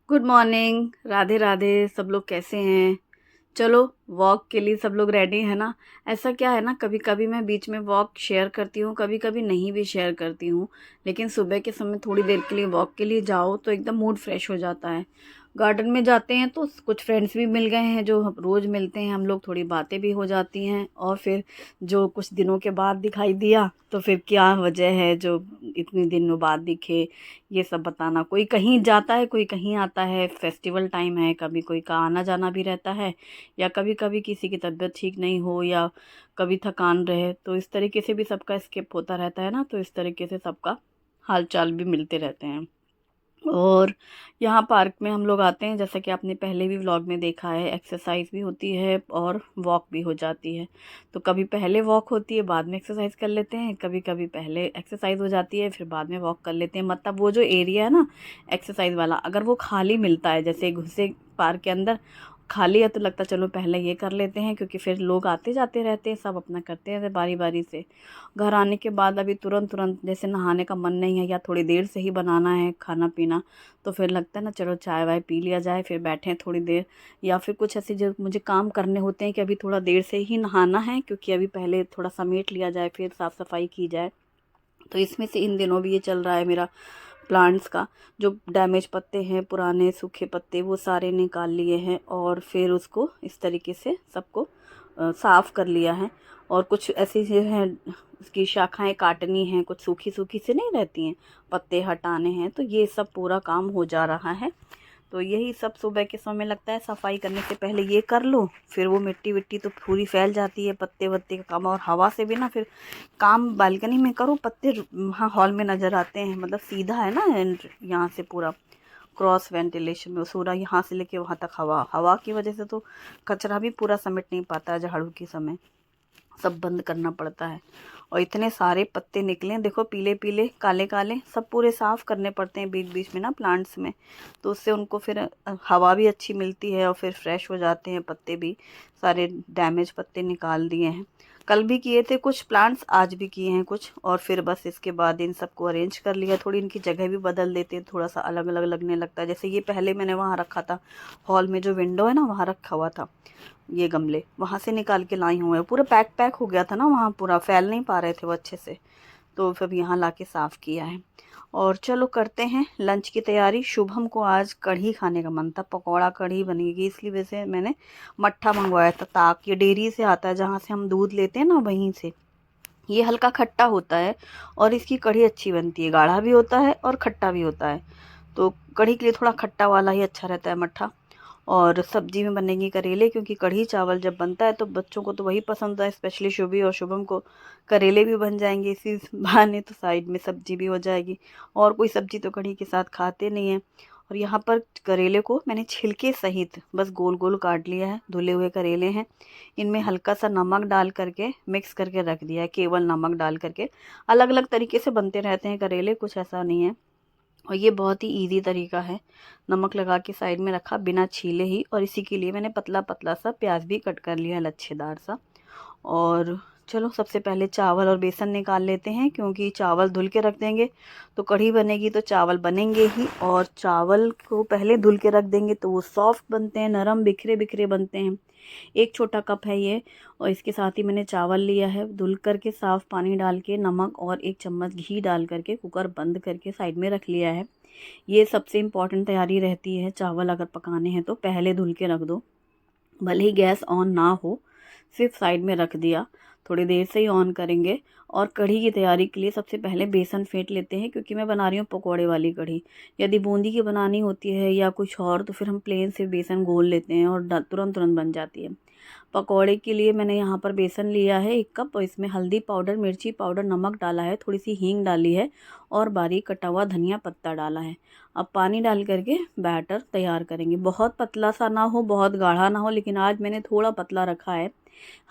Good morning. Radhe Radhe. सब लोग कैसे हैं? चलो, वॉक के लिए सब लोग रेडी है ना? ऐसा क्या है ना, कभी कभी मैं बीच में वॉक शेयर करती हूँ, कभी कभी नहीं भी शेयर करती हूँ। लेकिन सुबह के समय थोड़ी देर के लिए वॉक के लिए जाओ तो एकदम मूड फ्रेश हो जाता है। गार्डन में जाते हैं तो कुछ फ्रेंड्स भी मिल गए हैं जो रोज़ मिलते हैं हम लोग, थोड़ी बातें भी हो जाती हैं। और फिर जो कुछ दिनों के बाद दिखाई दिया तो फिर क्या वजह है जो इतने दिनों बाद दिखे, ये सब बताना। कोई कहीं जाता है, कोई कहीं आता है, फेस्टिवल टाइम है, कभी कोई का आना जाना भी रहता है, या कभी कभी किसी की तबीयत ठीक नहीं हो, या कभी थकान रहे, तो इस तरीके से भी सबका स्किप होता रहता है ना। तो इस तरीके से सबका हाल चाल भी मिलते रहते हैं। और यहाँ पार्क में हम लोग आते हैं, जैसा कि आपने पहले भी व्लॉग में देखा है, एक्सरसाइज भी होती है और वॉक भी हो जाती है। तो कभी पहले वॉक होती है, बाद में एक्सरसाइज कर लेते हैं, कभी कभी पहले एक्सरसाइज हो जाती है फिर बाद में वॉक कर लेते हैं। मतलब वो जो एरिया है ना एक्सरसाइज वाला, अगर वो खाली मिलता है, जैसे घुसे पार्क के अंदर खाली है, तो लगता है चलो पहले ये कर लेते हैं, क्योंकि फिर लोग आते जाते रहते हैं, सब अपना करते हैं बारी बारी से। घर आने के बाद अभी तुरंत तुरंत जैसे नहाने का मन नहीं है, या थोड़ी देर से ही बनाना है खाना पीना, तो फिर लगता है ना चलो चाय वाय पी लिया जाए, फिर बैठें थोड़ी देर। या फिर कुछ ऐसे जो मुझे काम करने होते हैं कि अभी थोड़ा देर से ही नहाना है, क्योंकि अभी पहले थोड़ा समेट लिया जाए फिर साफ़ सफाई की जाए। तो इसमें से इन दिनों भी ये चल रहा है मेरा, प्लांट्स का। जो डैमेज पत्ते हैं, पुराने सूखे पत्ते, वो सारे निकाल लिए हैं और फिर उसको इस तरीके से सबको साफ़ कर लिया है। और कुछ ऐसी जो है उसकी शाखाएं काटनी हैं, कुछ सूखी सूखी से नहीं रहती हैं, पत्ते हटाने हैं, तो ये सब पूरा काम हो जा रहा है। तो यही सब सुबह के समय लगता है, सफाई करने से पहले ये कर लो, फिर वो मिट्टी विट्टी तो पूरी फैल जाती है, पत्ते वत्ते का काम। और हवा से भी ना फिर काम बालकनी में करो, पत्ते वहाँ हॉल में नज़र आते हैं, मतलब सीधा है ना यहाँ से पूरा क्रॉस वेंटिलेशन में सूरा, यहाँ से लेके वहाँ तक हवा, हवा की वजह से तो कचरा भी पूरा समेट नहीं पाता है झाड़ू के समय, सब बंद करना पड़ता है। और इतने सारे पत्ते निकले देखो, पीले पीले काले काले, सब पूरे साफ़ करने पड़ते हैं बीच बीच में ना प्लांट्स में। तो उससे उनको फिर हवा भी अच्छी मिलती है और फिर फ्रेश हो जाते हैं पत्ते भी। सारे डैमेज पत्ते निकाल दिए हैं, कल भी किए थे कुछ प्लांट्स, आज भी किए हैं कुछ। और फिर बस इसके बाद इन सबको अरेंज कर लिया, थोड़ी इनकी जगह भी बदल देते हैं, थोड़ा सा अलग अलग लगने लगता है। जैसे ये पहले मैंने वहाँ रखा था, हॉल में जो विंडो है ना वहाँ रखा हुआ था, ये गमले वहाँ से निकाल के लाई हूँ। पूरा पैक पैक हो गया था ना वहाँ, पूरा फैल नहीं पा रहे थे वो अच्छे से, तो फिर यहाँ ला के साफ़ किया है। और चलो करते हैं लंच की तैयारी। शुभम को आज कढ़ी खाने का मन था, पकौड़ा कढ़ी बनेगी, इसलिए वैसे मैंने मट्ठा मंगवाया था। ताक ये डेयरी से आता है, जहाँ से हम दूध लेते हैं ना वहीं से। ये हल्का खट्टा होता है और इसकी कढ़ी अच्छी बनती है, गाढ़ा भी होता है और खट्टा भी होता है। तो कढ़ी के लिए थोड़ा खट्टा वाला ही अच्छा रहता है मट्ठा। और सब्जी में बनेगी करेले, क्योंकि कढ़ी चावल जब बनता है तो बच्चों को तो वही पसंद है, स्पेशली शुभी और शुभम को। करेले भी बन जाएंगे इसी बहाने, तो साइड में सब्जी भी हो जाएगी। और कोई सब्जी तो कढ़ी के साथ खाते नहीं हैं। और यहाँ पर करेले को मैंने छिलके सहित बस गोल गोल काट लिया है, धुले हुए करेले हैं। इनमें हल्का सा नमक डाल करके मिक्स करके रख दिया है, केवल नमक डाल करके। अलग अलग तरीके से बनते रहते हैं करेले, कुछ ऐसा नहीं है। और ये बहुत ही इजी तरीका है। नमक लगा के साइड में रखा बिना छीले ही, और इसी के लिए मैंने पतला पतला सा प्याज भी कट कर लिया, लच्छेदार सा। और चलो सबसे पहले चावल और बेसन निकाल लेते हैं, क्योंकि चावल धुल के रख देंगे तो कढ़ी बनेगी तो चावल बनेंगे ही। और चावल को पहले धुल के रख देंगे तो वो सॉफ्ट बनते हैं, नरम बिखरे बिखरे बनते हैं। एक छोटा कप है ये, और इसके साथ ही मैंने चावल लिया है, धुल करके साफ़ पानी डाल के, नमक और 1 चम्मच घी डाल करके कुकर बंद करके साइड में रख लिया है। ये सबसे इम्पॉर्टेंट तैयारी रहती है, चावल अगर पकाने हैं तो पहले धुल के रख दो, भले ही गैस ऑन ना हो, सिर्फ साइड में रख दिया, थोड़ी देर से ही ऑन करेंगे। और कढ़ी की तैयारी के लिए सबसे पहले बेसन फेंट लेते हैं, क्योंकि मैं बना रही हूँ पकोड़े वाली कढ़ी। यदि बूंदी की बनानी होती है या कुछ और, तो फिर हम प्लेन से बेसन घोल लेते हैं और तुरंत तुरंत बन जाती है। पकौड़े के लिए मैंने यहाँ पर बेसन लिया है 1 कप, और इसमें हल्दी पाउडर, मिर्ची पाउडर, नमक डाला है, थोड़ी सी हींग डाली है, और बारीक कटा हुआ धनिया पत्ता डाला है। अब पानी डाल करके बैटर तैयार करेंगे। बहुत पतला सा ना हो, बहुत गाढ़ा ना हो, लेकिन आज मैंने थोड़ा पतला रखा है,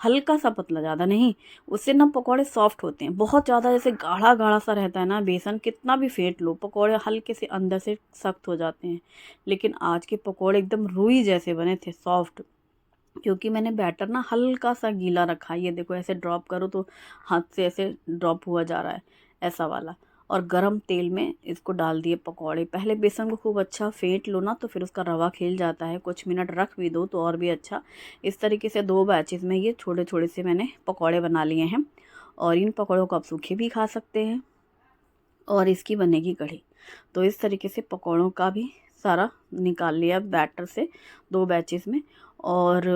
हल्का सा पतला, ज़्यादा नहीं। उससे ना पकौड़े सॉफ्ट होते हैं। बहुत ज़्यादा जैसे गाढ़ा गाढ़ा सा रहता है ना बेसन, कितना भी फेंट लो पकौड़े हल्के से अंदर से सख्त हो जाते हैं। लेकिन आज के पकौड़े एकदम रुई जैसे बने थे, सॉफ्ट, क्योंकि मैंने बैटर ना हल्का सा गीला रखा है। ये देखो ऐसे ड्रॉप करो तो हाथ से ऐसे ड्रॉप हुआ जा रहा है, ऐसा वाला। और गरम तेल में इसको डाल दिए पकौड़े। पहले बेसन को खूब अच्छा फेंट लो ना, तो फिर उसका रवा खिल जाता है, कुछ मिनट रख भी दो तो और भी अच्छा। इस तरीके से 2 बैचेस में ये छोटे छोटे से मैंने पकौड़े बना लिए हैं, और इन पकौड़ों को आप सूखे भी खा सकते हैं और इसकी बनेगी कढ़ी। तो इस तरीके से पकौड़ों का भी सारा निकाल लिया बैटर से 2 बैचेस में। और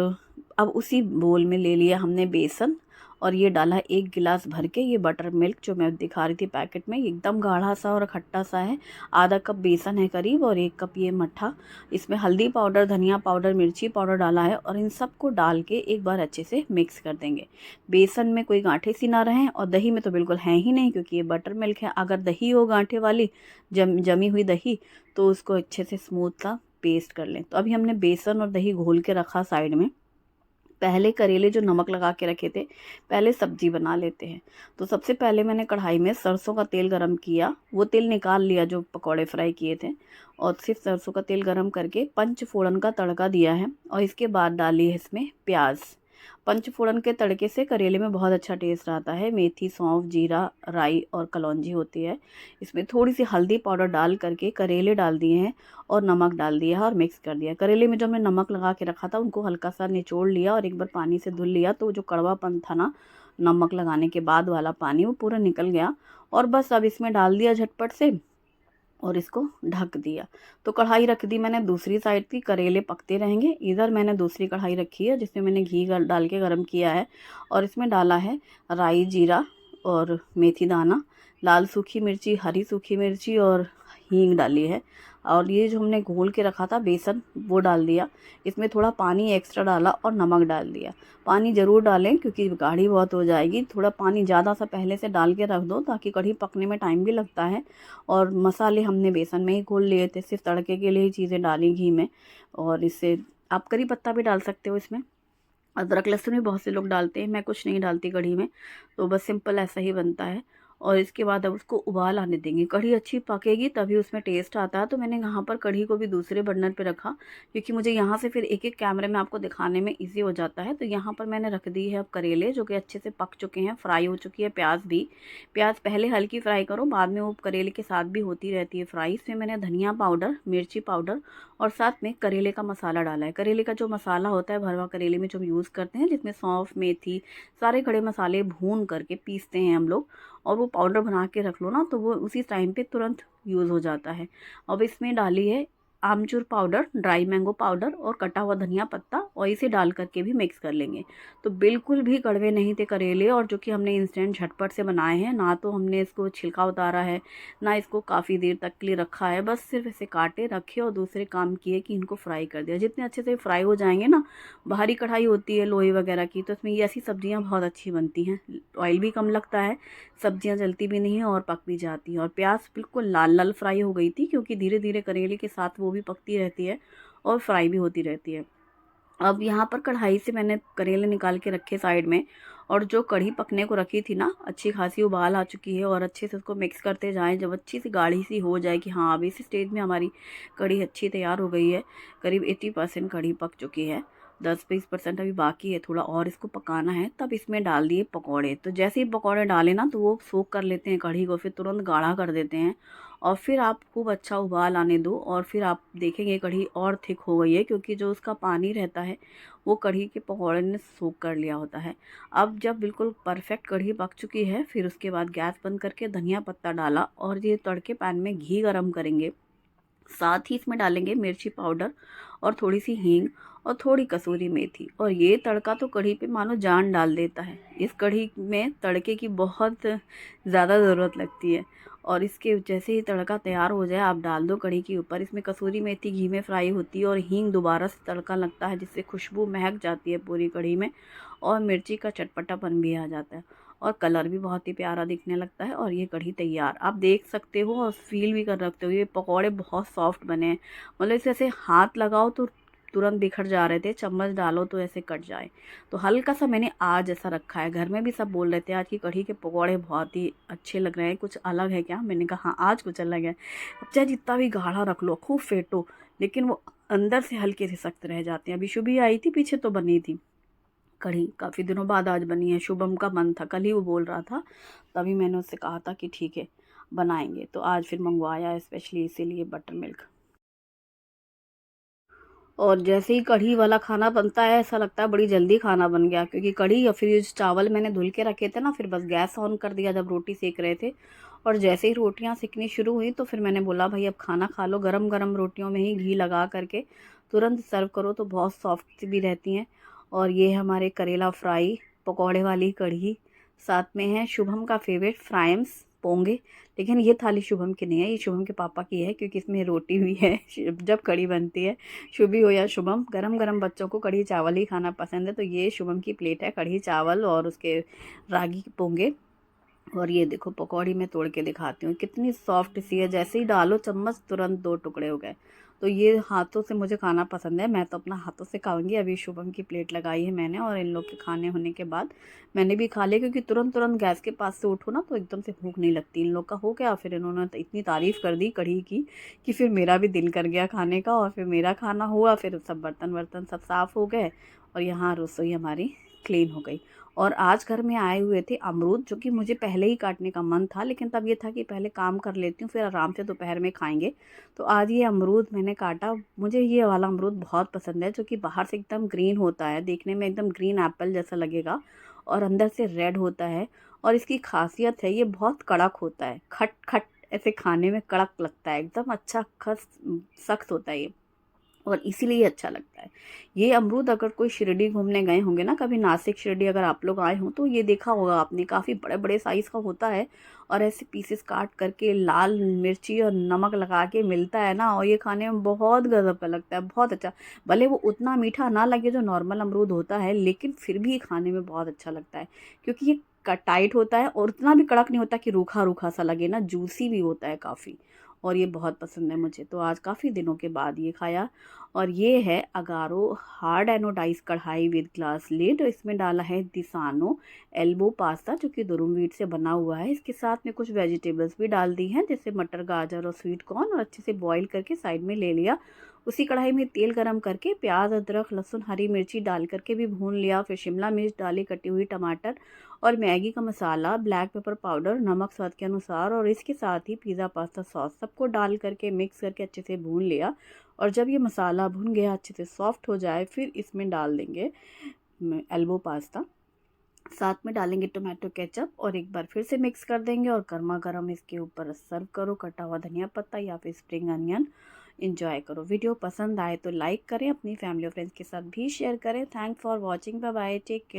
अब उसी बोल में ले लिया हमने बेसन, और ये डाला 1 गिलास भर के ये बटर मिल्क जो मैं दिखा रही थी पैकेट में, एकदम गाढ़ा सा और खट्टा सा है। आधा कप बेसन है करीब, और 1 कप ये मट्ठा। इसमें हल्दी पाउडर, धनिया पाउडर, मिर्ची पाउडर डाला है, और इन सबको डाल के एक बार अच्छे से मिक्स कर देंगे। बेसन में कोई गांठे सी ना रहें, और दही में तो बिल्कुल है ही नहीं क्योंकि ये बटर मिल्क है। अगर दही हो गांठे वाली जमी हुई दही, तो उसको अच्छे से स्मूथ सा पेस्ट कर लें। तो अभी हमने बेसन और दही घोल के रखा साइड में। पहले करेले जो नमक लगा के रखे थे, पहले सब्जी बना लेते हैं। तो सबसे पहले मैंने कढ़ाई में सरसों का तेल गरम किया, वो तेल निकाल लिया जो पकौड़े फ्राई किए थे, और सिर्फ सरसों का तेल गरम करके पंचफोड़न का तड़का दिया है। और इसके बाद डाली है इसमें प्याज। पंचफोड़न के तड़के से करेले में बहुत अच्छा टेस्ट आता है। मेथी, सौंफ, जीरा, राई और कलौंजी होती है। इसमें थोड़ी सी हल्दी पाउडर डाल करके करेले डाल दिए हैं, और नमक डाल दिया है और मिक्स कर दिया। करेले में जो हमने नमक लगा के रखा था उनको हल्का सा निचोड़ लिया और एक बार पानी से धुल लिया, तो जो कड़वापन था ना नमक लगाने के बाद वाला पानी, वो पूरा निकल गया। और बस अब इसमें डाल दिया झटपट से, और इसको ढक दिया। तो कढ़ाई रख दी मैंने दूसरी साइड की, करेले पकते रहेंगे। इधर मैंने दूसरी कढ़ाई रखी है जिसमें मैंने घी डाल के गरम किया है, और इसमें डाला है राई, जीरा और मेथी दाना, लाल सूखी मिर्ची, हरी सूखी मिर्ची और हींग डाली है। और ये जो हमने घोल के रखा था बेसन, वो डाल दिया। इसमें थोड़ा पानी एक्स्ट्रा डाला और नमक डाल दिया। पानी ज़रूर डालें क्योंकि गाढ़ी बहुत हो जाएगी। थोड़ा पानी ज़्यादा सा पहले से डाल के रख दो ताकि कढ़ी पकने में टाइम भी लगता है। और मसाले हमने बेसन में ही घोल लिए थे, सिर्फ तड़के के लिए ही चीज़ें डाली घी में। और इससे आप करी पत्ता भी डाल सकते हो इसमें, अदरक लहसुन भी बहुत से लोग डालते हैं, मैं कुछ नहीं डालती कढ़ी में। तो बस सिंपल ऐसा ही बनता है। और इसके बाद अब उसको उबाल आने देंगे। कढ़ी अच्छी पकेगी तभी उसमें टेस्ट आता है। तो मैंने यहाँ पर कढ़ी को भी दूसरे बर्नर पे रखा, क्योंकि मुझे यहाँ से फिर एक एक कैमरे में आपको दिखाने में इजी हो जाता है। तो यहाँ पर मैंने रख दी है अब करेले, जो कि अच्छे से पक चुके हैं, फ्राई हो चुकी है प्याज भी। प्याज पहले हल्की फ्राई करो, बाद में वो करेले के साथ भी होती रहती है फ्राई। इसमें मैंने धनिया पाउडर, मिर्ची पाउडर और साथ में करेले का मसाला डाला है। करेले का जो मसाला होता है भरवा करेले में जो हम यूज़ करते हैं, जिसमें सौंफ, मेथी, सारे खड़े मसाले भून करके पीसते हैं हम लोग, और वो पाउडर बना के रख लो ना, तो वो उसी टाइम पे तुरंत यूज़ हो जाता है। अब इसमें डाली है आमचूर पाउडर, ड्राई मैंगो पाउडर और कटा हुआ धनिया पत्ता, और इसे डाल करके भी मिक्स कर लेंगे। तो बिल्कुल भी कड़वे नहीं थे करेले, और जो कि हमने इंस्टेंट झटपट से बनाए हैं। ना तो हमने इसको छिलका उतारा है, ना इसको काफ़ी देर तक के लिए रखा है, बस सिर्फ इसे काटे रखे और दूसरे काम किए कि इनको फ्राई कर दिया। जितने अच्छे से फ्राई हो जाएंगे ना, बाहरी कढ़ाई होती है लोहे वगैरह की, तो इसमें ये ऐसी सब्जियाँ बहुत अच्छी बनती हैं। ऑयल भी कम लगता है, सब्जियां जलती भी नहीं है और पक भी जाती हैं। और प्याज बिल्कुल लाल लाल फ्राई हो गई थी, क्योंकि धीरे धीरे करेले के साथ वो भी पकती रहती है और फ्राई भी होती रहती है। अब यहाँ पर कढ़ाई से मैंने करेले निकाल के रखे साइड में, और जो कढ़ी पकने को रखी थी ना, अच्छी खासी उबाल आ चुकी है, और अच्छे से उसको मिक्स करते जाएं। जब अच्छी सी गाढ़ी सी हो जाए कि हाँ अब इस स्टेज में हमारी कढ़ी अच्छी तैयार हो गई है, करीब 80% कढ़ी पक चुकी है, 10-20% अभी बाकी है, थोड़ा और इसको पकाना है, तब इसमें डाल दिए पकौड़े। तो जैसे ही पकौड़े डाले ना, तो वो सोख कर लेते हैं कढ़ी को, फिर तुरंत गाढ़ा कर देते हैं। और फिर आप खूब अच्छा उबाल आने दो, और फिर आप देखेंगे कढ़ी और थिक हो गई है, क्योंकि जो उसका पानी रहता है वो कढ़ी के पकौड़े ने सोख कर लिया होता है। अब जब बिल्कुल परफेक्ट कढ़ी पक चुकी है, फिर उसके बाद गैस बंद करके धनिया पत्ता डाला, और ये तड़के पैन में घी गरम करेंगे। साथ ही इसमें डालेंगे मिर्ची पाउडर और थोड़ी सी हींग और थोड़ी कसूरी मेथी, और ये तड़का तो कढ़ी पे मानो जान डाल देता है। इस कढ़ी में तड़के की बहुत ज़्यादा ज़रूरत लगती है। और इसके जैसे ही तड़का तैयार हो जाए, आप डाल दो कढ़ी के ऊपर। इसमें कसूरी मेथी घी में फ्राई होती है, और हींग दोबारा से तड़का लगता है, जिससे खुशबू महक जाती है पूरी कढ़ी में, और मिर्ची का चटपटापन भी आ जाता है, और कलर भी बहुत ही प्यारा दिखने लगता है। और ये कढ़ी तैयार आप देख सकते हो, और फील भी कर सकते हो ये पकौड़े बहुत सॉफ्ट बने हैं। मतलब इसे ऐसे हाथ लगाओ तो तुरंत बिखर जा रहे थे, चम्मच डालो तो ऐसे कट जाए। तो हल्का सा मैंने आज ऐसा रखा है। घर में भी सब बोल रहे थे आज की कढ़ी के पकौड़े बहुत ही अच्छे लग रहे हैं, कुछ अलग है क्या? मैंने कहा हाँ आज कुछ अलग है। अब चाहे जितना भी गाढ़ा रख लो, खूब फेंटो, लेकिन वो अंदर से हल्के से सख्त रह जाते हैं। अभी शुभी आई थी पीछे तो बनी थी कढ़ी, काफ़ी दिनों बाद आज बनी है। शुभम का मन था, कल ही वो बोल रहा था, तभी मैंने उससे कहा था कि ठीक है बनाएंगे। तो आज फिर मंगवाया स्पेशली इसीलिए बटर मिल्क। और जैसे ही कढ़ी वाला खाना बनता है ऐसा लगता है बड़ी जल्दी खाना बन गया, क्योंकि कढ़ी या फिर चावल मैंने धुल के रखे थे ना, फिर बस गैस ऑन कर दिया जब रोटी सेक रहे थे। और जैसे ही रोटियां सेकनी शुरू हुई तो फिर मैंने बोला भाई अब खाना खा लो, गरम गरम रोटियों में ही घी लगा करके तुरंत सर्व करो तो बहुत सॉफ्ट भी रहती हैं। और ये हमारे करेला फ्राई, पकौड़े वाली कढ़ी, साथ में है शुभम का फेवरेट फ्राइम्स पोंगे। लेकिन ये थाली शुभम की नहीं है, ये शुभम के पापा की है, क्योंकि इसमें रोटी भी है जब कढ़ी बनती है। शुभी हो या शुभम, गरम गरम बच्चों को कढ़ी चावल ही खाना पसंद है, तो ये शुभम की प्लेट है कढ़ी चावल और उसके रागी के पोंगे। और ये देखो पकौड़ी मैं तोड़ के दिखाती हूँ, कितनी सॉफ्ट सी है, जैसे ही डालो चम्मच तुरंत 2 टुकड़े हो गए। तो ये हाथों से मुझे खाना पसंद है, मैं तो अपना हाथों से खाऊंगी। अभी शुभम की प्लेट लगाई है मैंने और इन लोग के खाने होने के बाद मैंने भी खा लिया, क्योंकि तुरंत तुरंत गैस के पास से उठो ना तो एकदम से भूख नहीं लगती। इन लोग का हो गया, फिर इन्होंने तो इतनी तारीफ़ कर दी कढ़ी की कि फिर मेरा भी दिल कर गया खाने का, और फिर मेरा खाना हुआ, फिर सब बर्तन वर्तन सब साफ़ हो गए और यहाँ रसोई हमारी क्लीन हो गई। और आज घर में आए हुए थे अमरूद, जो कि मुझे पहले ही काटने का मन था, लेकिन तब ये था कि पहले काम कर लेती हूँ फिर आराम से दोपहर में खाएंगे। तो आज ये अमरूद मैंने काटा। मुझे ये वाला अमरूद बहुत पसंद है, जो कि बाहर से एकदम ग्रीन होता है, देखने में एकदम ग्रीन एप्पल जैसा लगेगा और अंदर से रेड होता है। और इसकी खासियत है ये बहुत कड़क होता है, खट खट ऐसे खाने में कड़क लगता है, एकदम अच्छा खस सख्त होता है ये, और इसीलिए अच्छा लगता है। ये अमरूद अगर कोई शिरडी घूमने गए होंगे ना कभी, नासिक शिरडी अगर आप लोग आए हों तो ये देखा होगा आपने, काफ़ी बड़े बड़े साइज़ का होता है और ऐसे पीसेस काट करके लाल मिर्ची और नमक लगा के मिलता है ना, और ये खाने में बहुत गजब का लगता है, बहुत अच्छा। भले वो उतना मीठा ना लगे जो नॉर्मल अमरूद होता है, लेकिन फिर भी खाने में बहुत अच्छा लगता है, क्योंकि ये टाइट होता है और उतना भी कड़क नहीं होता कि रूखा रूखा सा लगे ना, जूसी भी होता है काफ़ी। और ये बहुत पसंद है मुझे, तो आज काफ़ी दिनों के बाद ये खाया। और ये है अगारो हार्ड एनोडाइज कढ़ाई विद ग्लास लिड, इसमें डाला है दिसानो एल्बो पास्ता, जो कि दुरुम व्हीट से बना हुआ है। इसके साथ में कुछ वेजिटेबल्स भी डाल दी हैं, जैसे मटर, गाजर और स्वीट कॉर्न, और अच्छे से बॉईल करके साइड में ले लिया। उसी कढ़ाई में तेल गरम करके प्याज, अदरक, लहसुन, हरी मिर्ची डाल करके भी भून लिया। फिर शिमला मिर्च डाली, कटी हुई टमाटर और मैगी का मसाला, ब्लैक पेपर पाउडर, नमक स्वाद के अनुसार, और इसके साथ ही पिज़्ज़ा पास्ता सॉस, सबको डाल करके मिक्स करके अच्छे से भून लिया। और जब ये मसाला भुन गया, अच्छे से सॉफ्ट हो जाए, फिर इसमें डाल देंगे एल्बो पास्ता, साथ में डालेंगे टोमेटो केचप, और एक बार फिर से मिक्स कर देंगे और गर्मा गर्म इसके ऊपर सर्व करो, कटा हुआ धनिया पत्ता या फिर स्प्रिंग अनियन। इंजॉय करो। वीडियो पसंद आए तो लाइक करें, अपनी फैमिली और फ्रेंड्स के साथ भी शेयर करें। Thanks for watching, bye bye, take care.